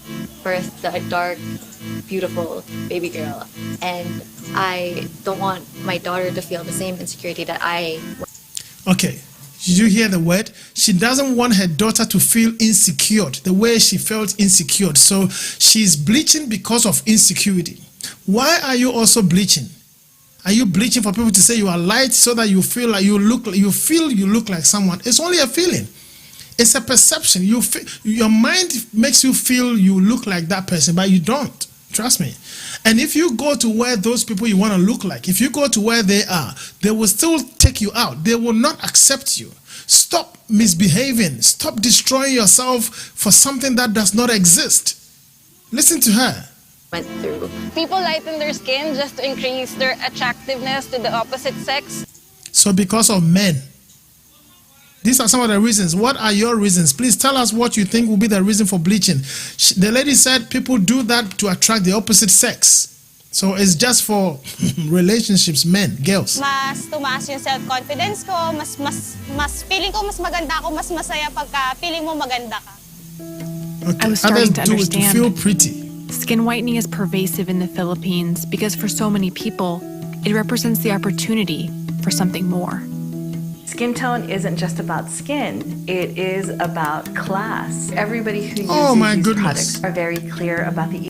Speaker 3: birth to a dark, beautiful baby girl. And I don't want my daughter to feel the same insecurity that I...
Speaker 1: Okay, did you hear the word? She doesn't want her daughter to feel insecure the way she felt insecure. So she's bleaching because of insecurity. Why are you also bleaching? Are you bleaching for people to say you are light so that you feel like you look like someone? It's only a feeling. It's a perception. Your mind makes you feel you look like that person, but you don't. Trust me. And if you go to where those people you want to look like, if you go to where they are, they will still take you out. They will not accept you. Stop misbehaving. Stop destroying yourself for something that does not exist. Listen to her.
Speaker 3: Went through.
Speaker 7: People lighten their skin just to increase their attractiveness to the opposite sex.
Speaker 1: So because of men. These are some of the reasons. What are your reasons? Please tell us what you think will be the reason for bleaching. The lady said people do that to attract the opposite sex. So it's just for relationships, men, girls.
Speaker 7: Mas tumaas yung self-confidence ko, mas feeling ko mas maganda ako, mas masaya pagka feeling mo maganda ka.
Speaker 1: Okay.
Speaker 4: I was starting to
Speaker 1: Others do it to feel pretty.
Speaker 4: Skin whitening is pervasive in the Philippines because for so many people, it represents the opportunity for something more.
Speaker 11: Skin tone isn't just about skin, it is about class. Everybody who uses these products are very clear about the...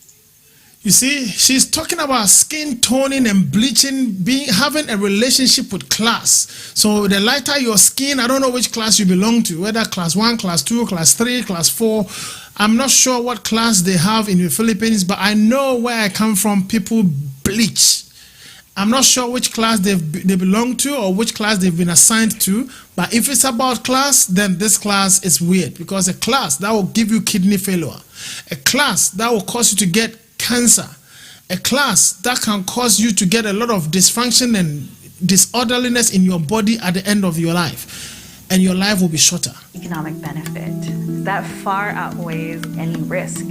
Speaker 1: You see, she's talking about skin toning and bleaching, having a relationship with class. So the lighter your skin, I don't know which class you belong to, whether class 1, class 2, class 3, class 4. I'm not sure what class they have in the Philippines, but I know where I come from, people bleach. I'm not sure which class they belong to or which class they've been assigned to, but if it's about class, then this class is weird, because a class that will give you kidney failure, a class that will cause you to get cancer, a class that can cause you to get a lot of dysfunction and disorderliness in your body at the end of your life, and your life will be shorter.
Speaker 11: Economic benefit that far outweighs any risk.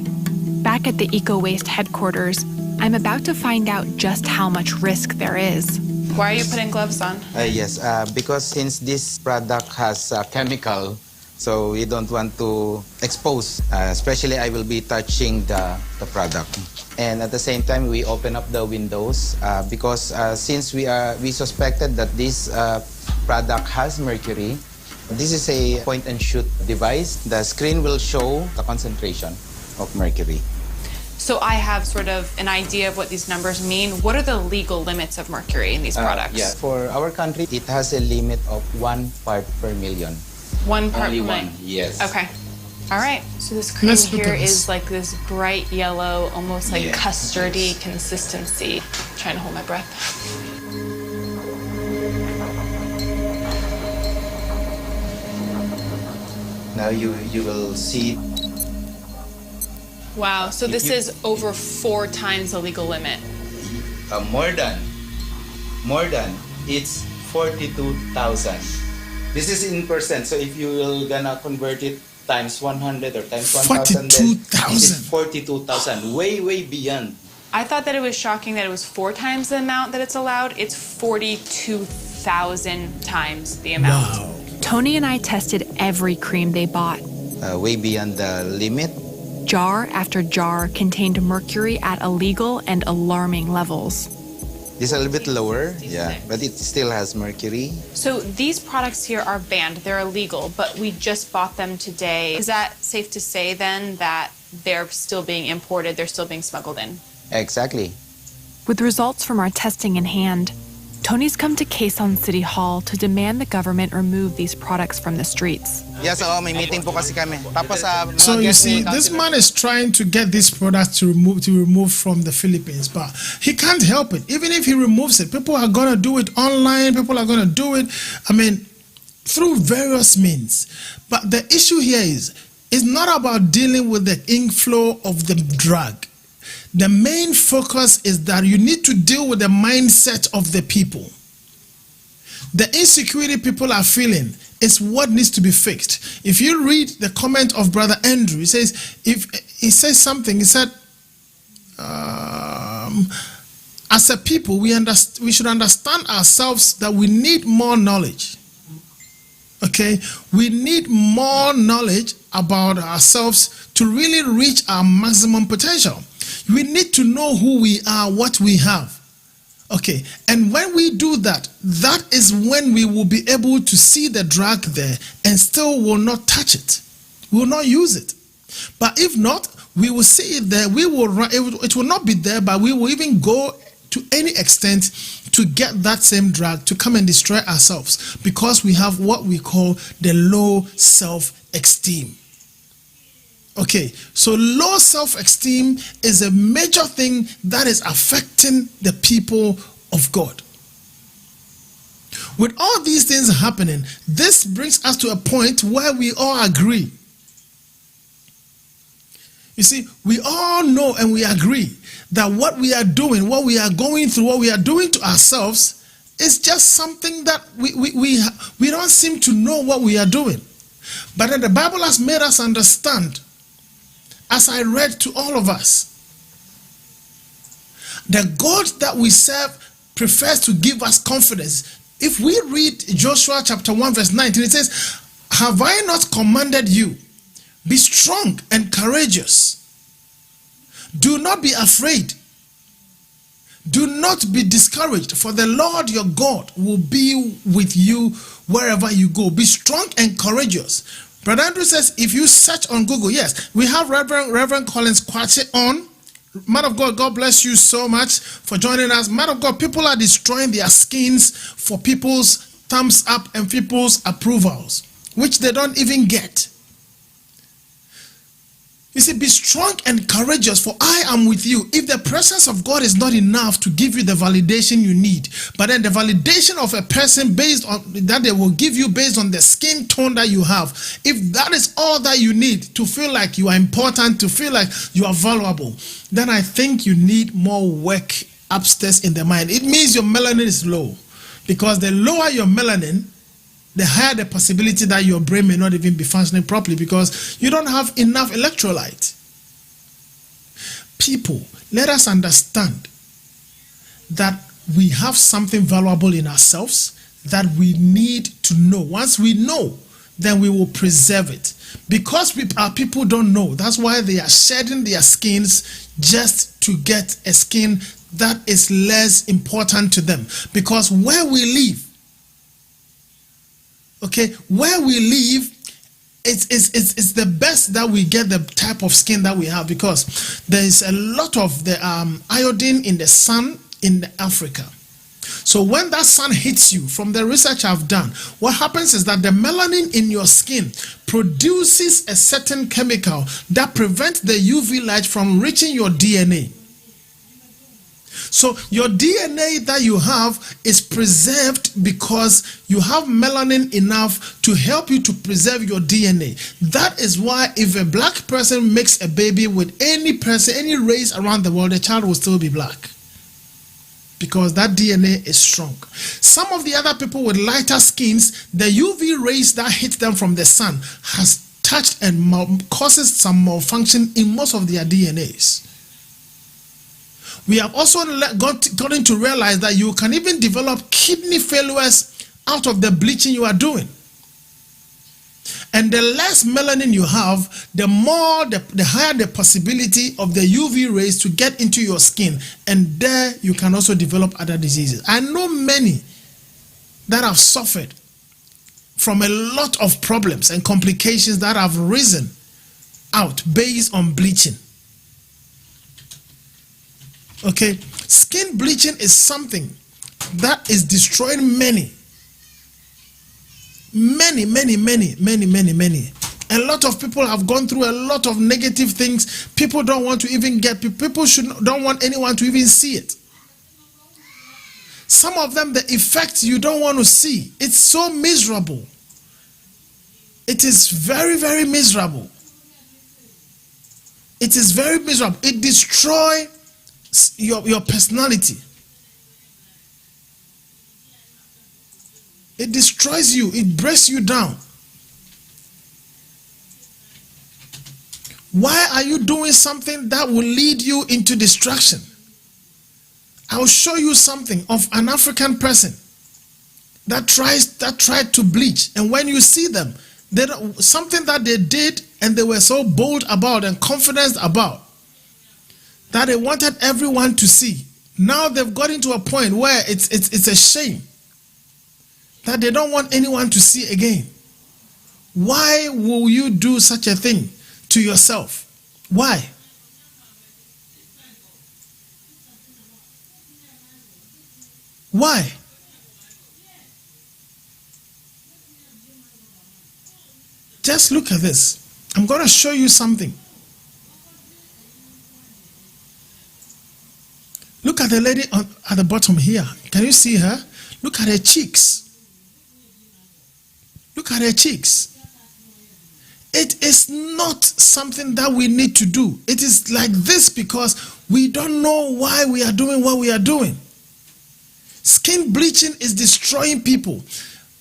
Speaker 4: Back at the Eco Waste headquarters, I'm about to find out just how much risk there is.
Speaker 6: Why are you putting gloves on?
Speaker 8: Yes, because since this product has chemical, so we don't want to expose. Especially I will be touching the product. And at the same time, we open up the windows because since we suspected that this product has mercury. This is a point-and-shoot device. The screen will show the concentration of mercury.
Speaker 6: So I have sort of an idea of what these numbers mean. What are the legal limits of mercury in these products?
Speaker 8: Yeah, for our country, it has a limit of 1 part per million.
Speaker 6: 1 part
Speaker 8: Only
Speaker 6: per million?
Speaker 8: one, yes.
Speaker 6: Okay. All right. So this cream here is like this bright yellow, almost like custardy consistency. I'm trying to hold my breath.
Speaker 8: Now you will see.
Speaker 6: Wow, so this is over 4 times the legal limit.
Speaker 8: More than. It's 42,000. This is in percent. So if you will gonna convert it times 100 or times 1,000, then it's 42,000. Way beyond.
Speaker 6: I thought that it was shocking that it was 4 times the amount that it's allowed. It's 42,000 times the amount.
Speaker 1: Wow.
Speaker 4: Tony and I tested every cream they bought.
Speaker 8: Way beyond the limit.
Speaker 4: Jar after jar contained mercury at illegal and alarming levels.
Speaker 8: This is a little bit lower, yeah, but it still has mercury.
Speaker 6: So these products here are banned. They're illegal, but we just bought them today. Is that safe to say then that they're still being imported, they're still being smuggled in?
Speaker 8: Exactly.
Speaker 4: With results from our testing in hand, Tony's come to Quezon City Hall to demand the government remove these products from the streets.
Speaker 8: Yes, may meeting po kasi kami. Tapos
Speaker 1: So you see, this man is trying to get these products to remove from the Philippines, but he can't help it. Even if he removes it, people are gonna do it online. People are gonna do it. I mean, through various means. But the issue here is, it's not about dealing with the inflow of the drug. The main focus is that you need to deal with the mindset of the people. The insecurity people are feeling is what needs to be fixed. If you read the comment of Brother Andrew, he says, as a people, we should understand ourselves that we need more knowledge. Okay, we need more knowledge about ourselves to really reach our maximum potential. We need to know who we are, what we have. Okay, and when we do that, that is when we will be able to see the drug there and still will not touch it. We will not use it. But if not, we will see it there. It will not be there, but we will even go to any extent to get that same drug to come and destroy ourselves because we have what we call the low self-esteem. Okay, so low self-esteem is a major thing that is affecting the people of God. With all these things happening, this brings us to a point where we all agree. You see, we all know and we agree that what we are doing, what we are going through, what we are doing to ourselves is just something that we don't seem to know what we are doing. But then the Bible has made us understand, as I read to all of us, the God that we serve prefers to give us confidence. If we read Joshua chapter 1 verse 19, it says, "Have I not commanded you? Be strong and courageous. Do not be afraid. Do not be discouraged, for the Lord your God will be with you wherever you go. Be strong and courageous." Brother Andrew says, if you search on Google, yes, we have Reverend Collins Kwache on. Man of God, God bless you so much for joining us. Man of God, people are destroying their skins for people's thumbs up and people's approvals, which they don't even get. You see, be strong and courageous, for I am with you. If the presence of God is not enough to give you the validation you need, but then the validation of a person based on that they will give you based on the skin tone that you have, if that is all that you need to feel like you are important, to feel like you are valuable, then I think you need more work upstairs in the mind. It means your melanin is low. Because the lower your melanin, the higher the possibility that your brain may not even be functioning properly because you don't have enough electrolyte. People, let us understand that we have something valuable in ourselves that we need to know. Once we know, then we will preserve it. Because our people don't know, that's why they are shedding their skins just to get a skin that is less important to them. Because where we live, where we live, it's the best that we get the type of skin that we have, because there is a lot of the iodine in the sun in Africa. So when that sun hits you, from the research I've done, what happens is that the melanin in your skin produces a certain chemical that prevents the UV light from reaching your DNA. So your DNA that you have is preserved because you have melanin enough to help you to preserve your DNA. That is why if a black person makes a baby with any person, any race around the world, the child will still be black. Because that DNA is strong. Some of the other people with lighter skins, the UV rays that hit them from the sun has touched and causes some malfunction in most of their DNAs. We have also gotten to realize that you can even develop kidney failures out of the bleaching you are doing. And the less melanin you have, the higher the possibility of the UV rays to get into your skin. And there you can also develop other diseases. I know many that have suffered from a lot of problems and complications that have risen out based on bleaching. Okay, skin bleaching is something that is destroying many. A lot of people have gone through a lot of negative things. People don't want to even get, don't want anyone to even see it. Some of them, the effects you don't want to see. It's so miserable. It is very, very miserable. It is very miserable. It destroys your personality. It destroys you. It breaks you down. Why are you doing something that will lead you into destruction? I will show you something of an African person that tried to bleach, and when you see them, something that they did and they were so bold about and confident about that they wanted everyone to see. Now they've got into a point where it's a shame that they don't want anyone to see again. Why will you do such a thing to yourself? Why? Why? Just look at this. I'm going to show you something. Look at the lady at the bottom here. Can you see her? Look at her cheeks. Look at her cheeks. It is not something that we need to do. It is like this because we don't know why we are doing what we are doing. Skin bleaching is destroying people.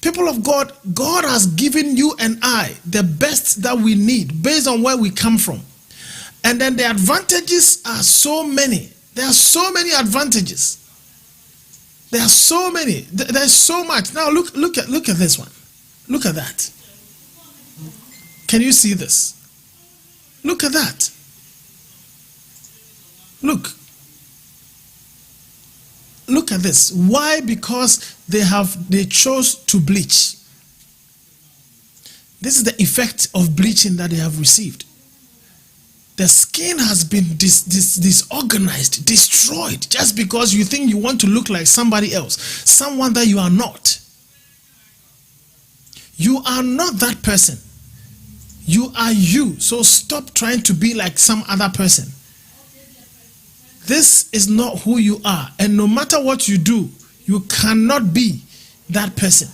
Speaker 1: People of God, God has given you and I the best that we need based on where we come from. And then the advantages are so many. There are so many advantages. There are so many. There's so much. Now look at this one. Look at that. Can you see this? Look at that. Look. Look at this. Why? Because they chose to bleach. This is the effect of bleaching that they have received. The skin has been disorganized, destroyed, just because you think you want to look like somebody else, someone that you are not. You are not that person. You are you. So stop trying to be like some other person. This is not who you are. And no matter what you do, you cannot be that person.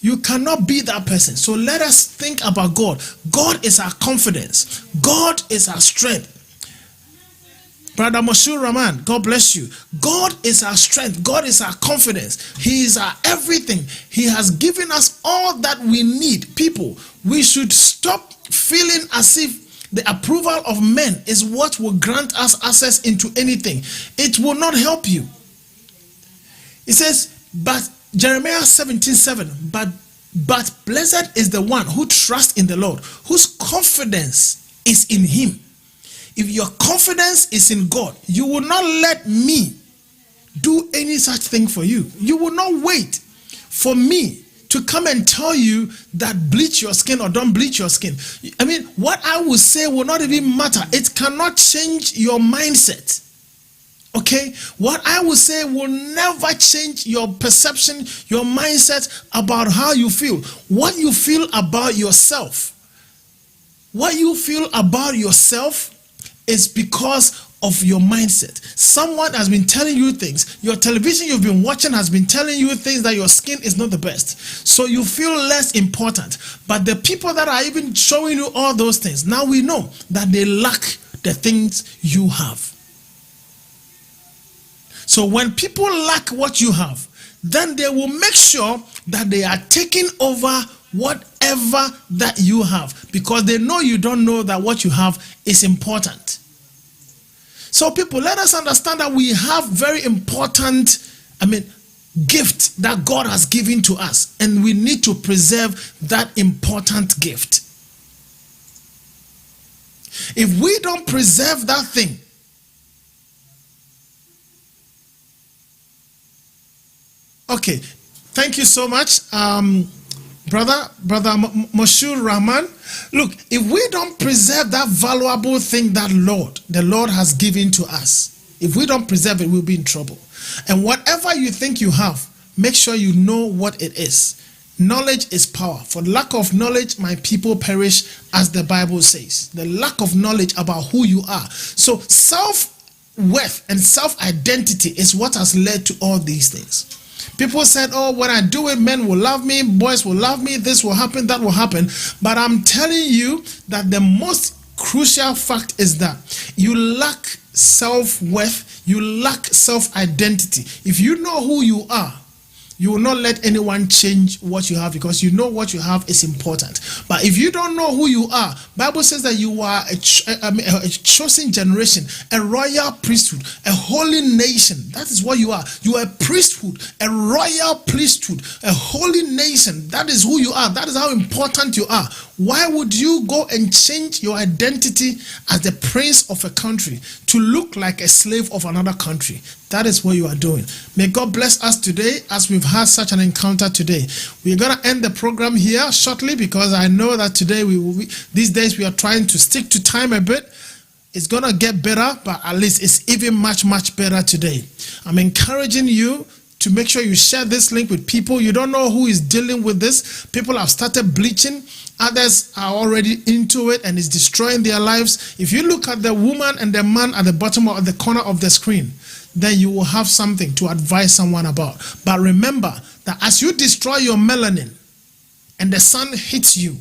Speaker 1: You cannot be that person. So let us think about God. God is our confidence. God is our strength. Brother Moshood Rahman, God bless you. God is our strength. God is our confidence. He is our everything. He has given us all that we need. People, we should stop feeling as if the approval of men is what will grant us access into anything. It will not help you. It says, but Jeremiah 17:7, but blessed is the one who trusts in the Lord, whose confidence is in him. If your confidence is in God, you will not let me do any such thing for you. You will not wait for me to come and tell you that bleach your skin or don't bleach your skin. I mean, what I will say will not even matter. It cannot change your mindset. Okay? What I will say will never change your perception, your mindset about how you feel. What you feel about yourself. What you feel about yourself is because of your mindset. Someone has been telling you things. Your television you've been watching has been telling you things that your skin is not the best. So you feel less important. But the people that are even showing you all those things, now we know that they lack the things you have. So when people lack what you have, then they will make sure that they are taking over whatever that you have, because they know you don't know that what you have is important. So people, let us understand that we have very important, gift that God has given to us, and we need to preserve that important gift. If we don't preserve that thing, okay, thank you so much, Brother Moshood Rahman. Look, if we don't preserve that valuable thing that the Lord has given to us, if we don't preserve it, we'll be in trouble. And whatever you think you have, make sure you know what it is. Knowledge is power. For lack of knowledge, my people perish, as the Bible says. The lack of knowledge about who you are. So self-worth and self-identity is what has led to all these things. People said, oh, when I do it, men will love me, boys will love me, this will happen, that will happen. But I'm telling you that the most crucial fact is that you lack self-worth, you lack self-identity. If you know who you are, you will not let anyone change what you have, because you know what you have is important. But if you don't know who you are, Bible says that you are a chosen generation, a royal priesthood, a holy nation. That is what you are. You are a priesthood, a royal priesthood, a holy nation. That is who you are. That is how important you are. Why would you go and change your identity as the prince of a country to look like a slave of another country? That is what you are doing. May God bless us today as we've had such an encounter today. We're going to end the program here shortly, because I know that today these days we are trying to stick to time a bit. It's going to get better, but at least it's even much, much better today. I'm encouraging you to make sure you share this link with people. You don't know who is dealing with this. People have started bleaching. Others are already into it and it's destroying their lives. If you look at the woman and the man at the bottom of the corner of the screen, then you will have something to advise someone about. But remember that as you destroy your melanin and the sun hits you,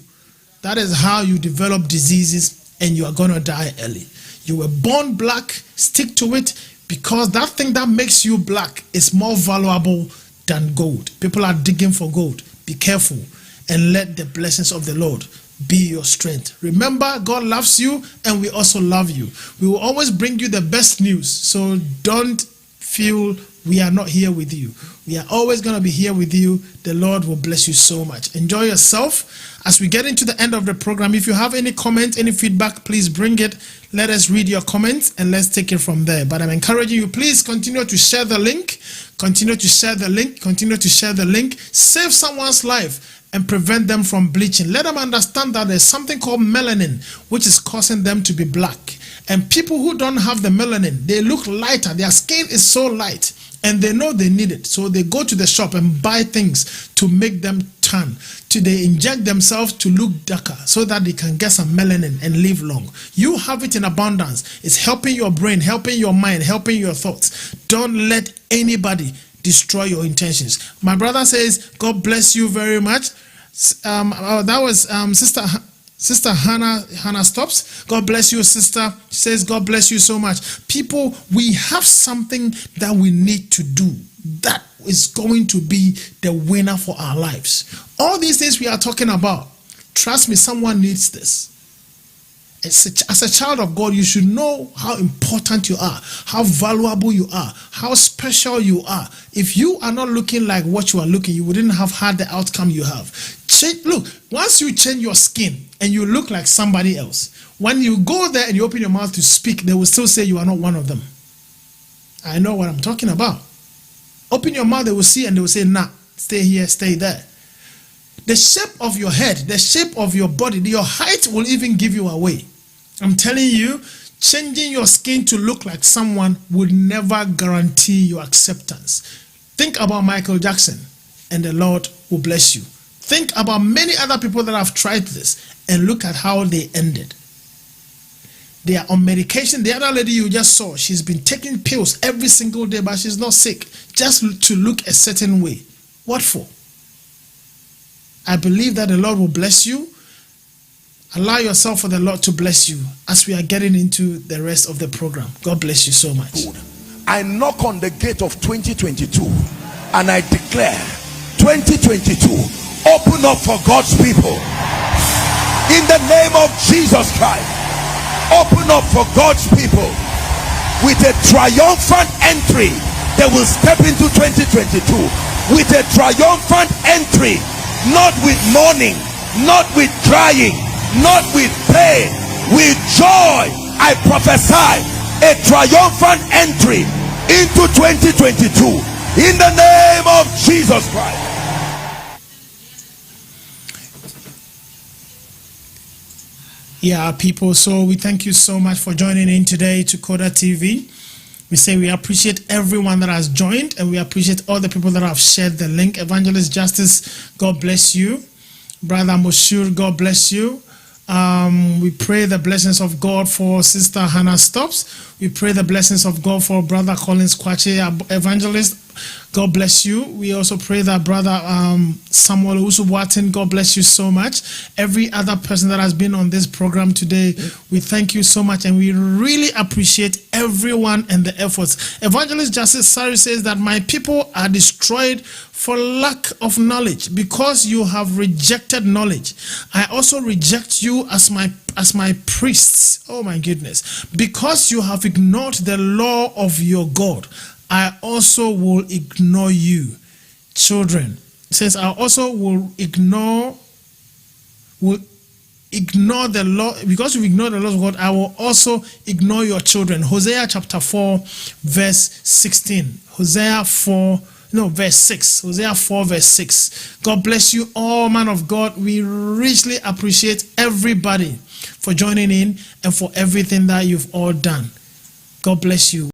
Speaker 1: that is how you develop diseases and you are going to die early. You were born black, stick to it, because that thing that makes you black is more valuable than gold. People are digging for gold. Be careful and let the blessings of the Lord be your strength. Remember, God loves you and we also love you. We will always bring you the best news. So don't feel we are not here with you. We are always going to be here with you. The Lord will bless you so much. Enjoy yourself. As we get into the end of the program, if you have any comment, any feedback, please bring it. Let us read your comments and let's take it from there. But I'm encouraging you, please continue to share the link. Continue to share the link. Continue to share the link. Save someone's life and prevent them from bleaching. Let them understand that there's something called melanin, which is causing them to be black. And people who don't have the melanin, they look lighter. Their skin is so light and they know they need it. So they go to the shop and buy things to make them tan. They inject themselves to look darker so that they can get some melanin and live long. You have it in abundance. It's helping your brain, helping your mind, helping your thoughts. Don't let anybody destroy your intentions. My brother says, God bless you very much. That was Sister Hannah stops. God bless you, sister. She says, God bless you so much. People, we have something that we need to do that is going to be the winner for our lives. All these things we are talking about, trust me, someone needs this. As a child of God, you should know how important you are, how valuable you are, how special you are. If you are not looking like what you are looking, you wouldn't have had the outcome you have. Look, once you change your skin and you look like somebody else, when you go there and you open your mouth to speak, they will still say you are not one of them. I know what I'm talking about. Open your mouth, they will see and they will say, nah, stay here, stay there. The shape of your head, the shape of your body, your height will even give you away. I'm telling you, changing your skin to look like someone would never guarantee your acceptance. Think about Michael Jackson and the Lord will bless you. Think about many other people that have tried this and look at how they ended. They are on medication. The other lady you just saw, she's been taking pills every single day, but she's not sick, just to look a certain way. What for? I believe that the Lord will bless you. Allow yourself for the Lord to bless you as we are getting into the rest of the program. God bless you so much.
Speaker 16: I knock on the gate of 2022 and I declare 2022, open up for God's people. In the name of Jesus Christ, open up for God's people. With a triumphant entry, they will step into 2022 with a triumphant entry, not with mourning, not with crying, not with pain, with joy. I prophesy a triumphant entry into 2022 in the name of Jesus Christ.
Speaker 1: Yeah, people, so we thank you so much for joining in today to Coda TV. We say we appreciate everyone that has joined, and we appreciate all the people that have shared the link. Evangelist Justice, God bless you. Brother Moshur, God bless you. We pray the blessings of God for Sister Hannah Stops. We pray the blessings of God for Brother Collins Kwache, Evangelist. God bless you. We also pray that Brother Samuel Usubuatin, God bless you so much. Every other person that has been on this program today, we thank you so much, and we really appreciate everyone and the efforts. Evangelist Justice Sari says that my people are destroyed for lack of knowledge, because you have rejected knowledge. I also reject you as my priests. Oh my goodness. Because you have ignored the law of your God, I also will ignore you. Children, it says I also will ignore the law. Because you ignore the laws of God, I will also ignore your children. Hosea chapter 4 verse 16. Verse 6. Hosea 4 verse 6. God bless you all, man of God. We richly appreciate everybody for joining in and for everything that you've all done. God bless you.